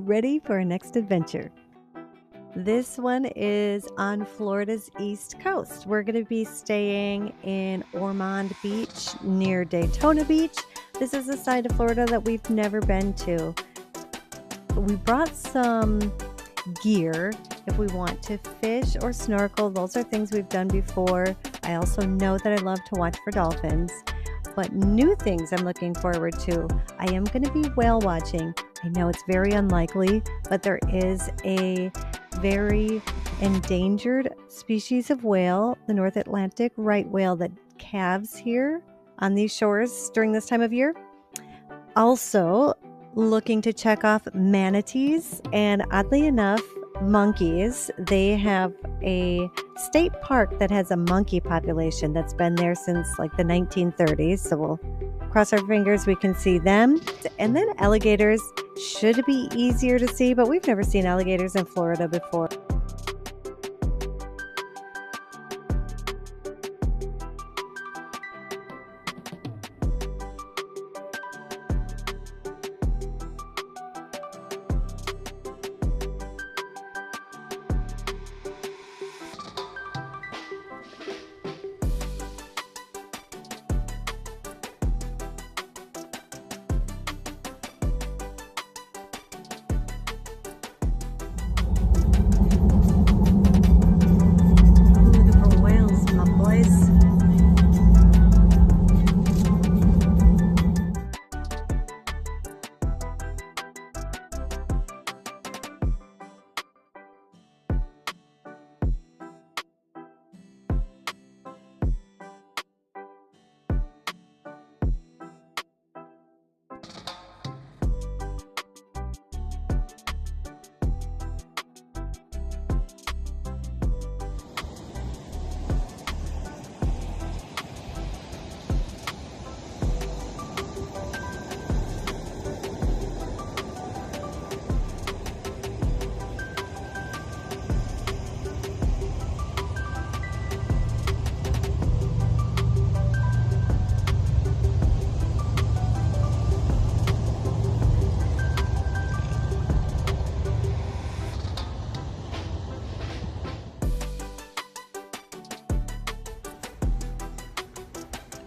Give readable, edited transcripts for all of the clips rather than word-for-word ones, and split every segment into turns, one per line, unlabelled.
ready for our next adventure. This one is on Florida's East Coast. We're going to be staying in Ormond Beach near Daytona Beach. This is a side of Florida that we've never been to. We brought some gear if we want to fish or snorkel. Those are things we've done before. I also know that I love to watch for dolphins. But new things I'm looking forward to. I am going to be whale watching. I know it's very unlikely, but there is a very endangered species of whale, the North Atlantic right whale, that calves here on these shores during this time of year. Also looking to check off manatees and, oddly enough, monkeys. They have a state park that has a monkey population that's been there since like the 1930s. So we'll cross our fingers we can see them. And then alligators should be easier to see, but we've never seen alligators in Florida before.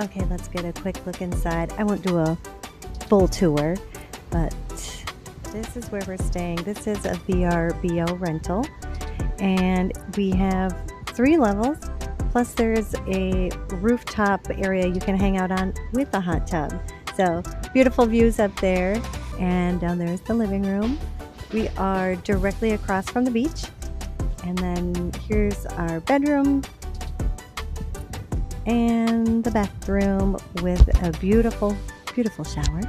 Okay, let's get a quick look inside. I won't do a full tour, but this is where we're staying. This is a VRBO rental, and we have 3 levels, plus there's a rooftop area you can hang out on with a hot tub. So beautiful views up there, and down there is the living room. We are directly across from the beach, and then here's our bedroom and the bathroom with a beautiful, beautiful shower.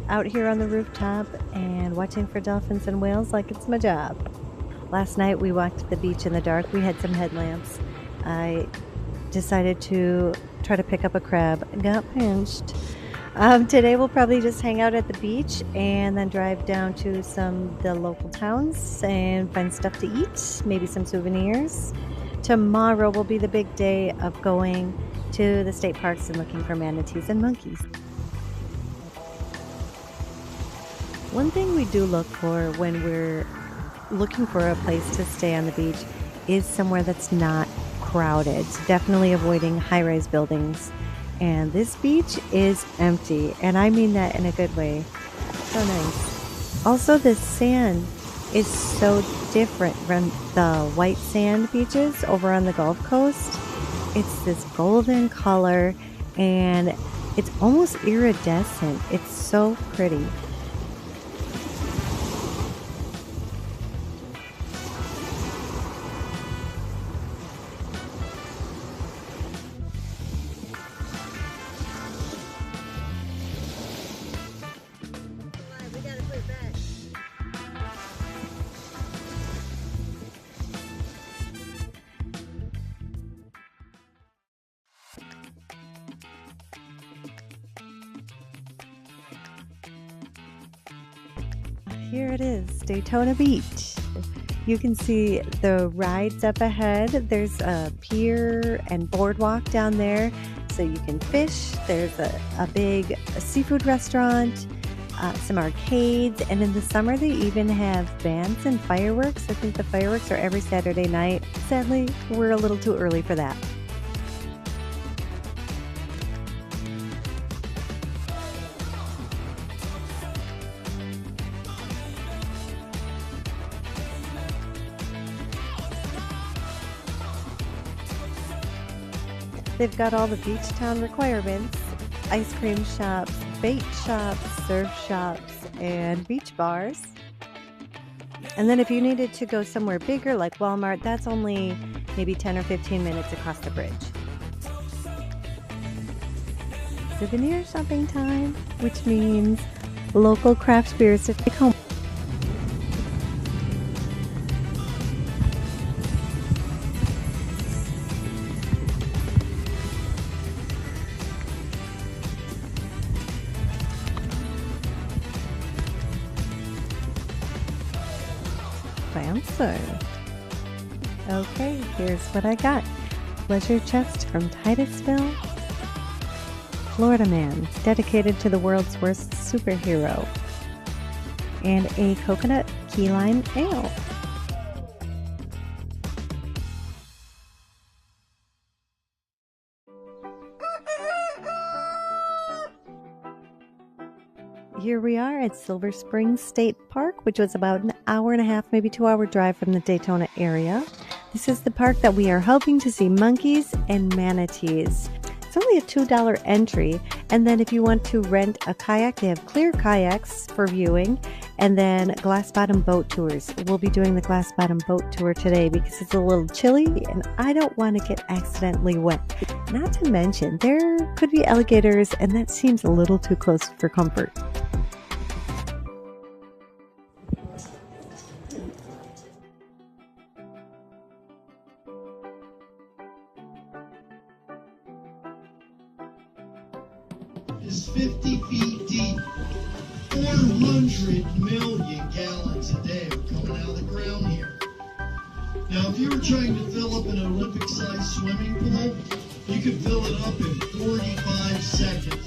Out here on the rooftop and watching for dolphins and whales like it's my job. Last night we walked the beach in the dark. We had some headlamps. I decided to try to pick up a crab. Got pinched. Today we'll probably just hang out at the beach and then drive down to some of the local towns and find stuff to eat, maybe some souvenirs. Tomorrow will be the big day of going to the state parks and looking for manatees and monkeys. One thing we do look for when we're looking for a place to stay on the beach is somewhere that's not crowded. Definitely avoiding high-rise buildings. And this beach is empty, and I mean that in a good way. So nice. Also, the sand is so different from the white sand beaches over on the Gulf Coast. It's this golden color, and it's almost iridescent. It's so pretty. Here it is, Daytona Beach. You can see the rides up ahead. There's a pier and boardwalk down there, so you can fish. There's a big seafood restaurant, some arcades, and in the summer they even have bands and fireworks. I think the fireworks are every Saturday night. Sadly, we're a little too early for that. They've got all the beach town requirements: ice cream shops, bait shops, surf shops, and beach bars. And then if you needed to go somewhere bigger like Walmart, that's only maybe 10 or 15 minutes across the bridge. Souvenir shopping time, which means local craft beers to take home. Fancy. Okay, here's what I got. Pleasure chest from Titusville. Florida man, dedicated to the world's worst superhero. And a coconut key lime ale. Here we are at Silver Springs State Park, which was about an hour and a half, maybe 2-hour drive from the Daytona area. This is the park that we are hoping to see monkeys and manatees. It's only a $2 entry, and then if you want to rent a kayak, they have clear kayaks for viewing, and then glass bottom boat tours. We'll be doing the glass bottom boat tour today because it's a little chilly and I don't want to get accidentally wet. Not to mention, there could be alligators, and that seems a little too close for comfort.
Is 50 feet deep. 400 million gallons a day are coming out of the ground here. Now, if you were trying to fill up an Olympic-sized swimming pool, you could fill it up in 45 seconds.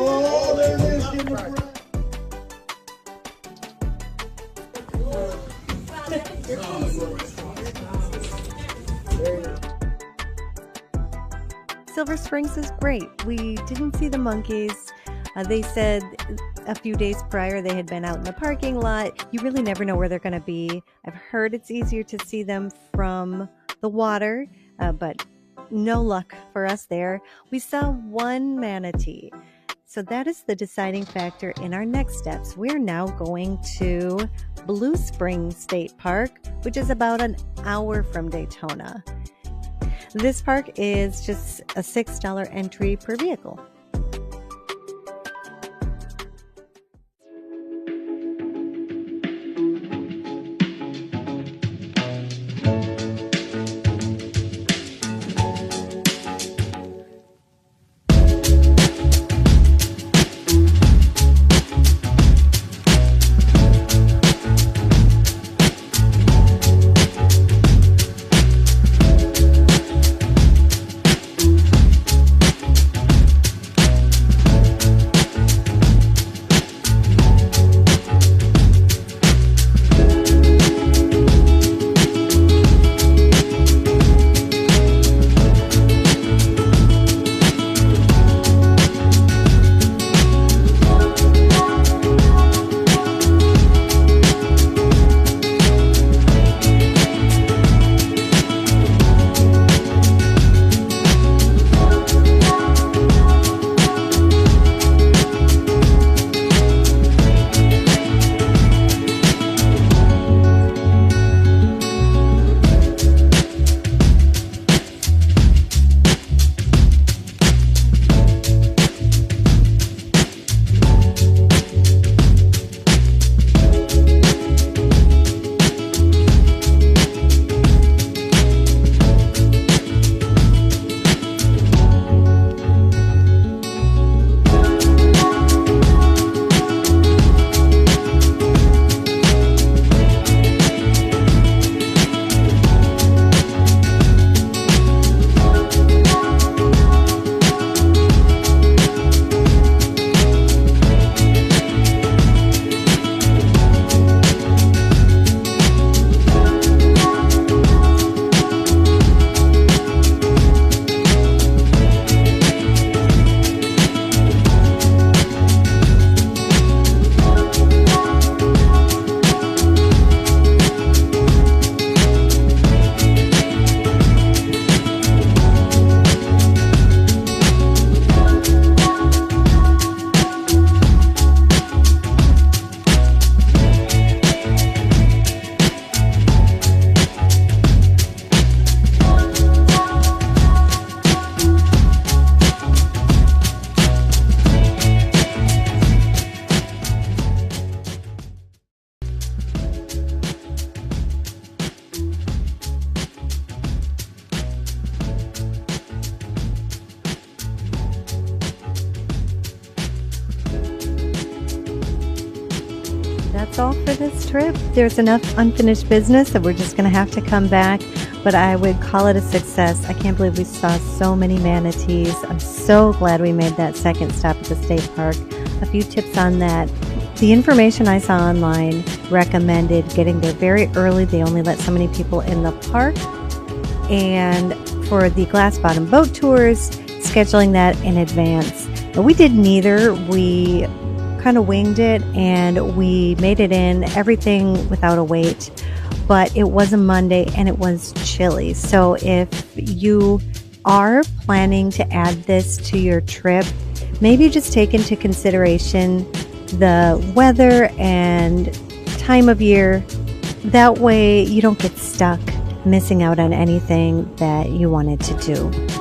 Oh, there it is. Get the front.
Silver Springs is great. We didn't see the monkeys. They said a few days prior they had been out in the parking lot. You really never know where they're going to be. I've heard it's easier to see them from the water, but no luck for us there. We saw one manatee. So that is the deciding factor in our next steps. We're now going to Blue Spring State Park, which is about an hour from Daytona. This park is just a $6 entry per vehicle. that's all for this trip. There's enough unfinished business that we're just going to have to come back, but I would call it a success. I can't believe we saw so many manatees. I'm so glad we made that second stop at the state park. A few tips on that. The information I saw online recommended getting there very early. They only let so many people in the park. And for the glass bottom boat tours, scheduling that in advance. But we did neither. We kind of winged it and we made it in, everything without a wait. But it was a Monday and it was chilly. So if you are planning to add this to your trip, maybe just take into consideration the weather and time of year. That way you don't get stuck missing out on anything that you wanted to do.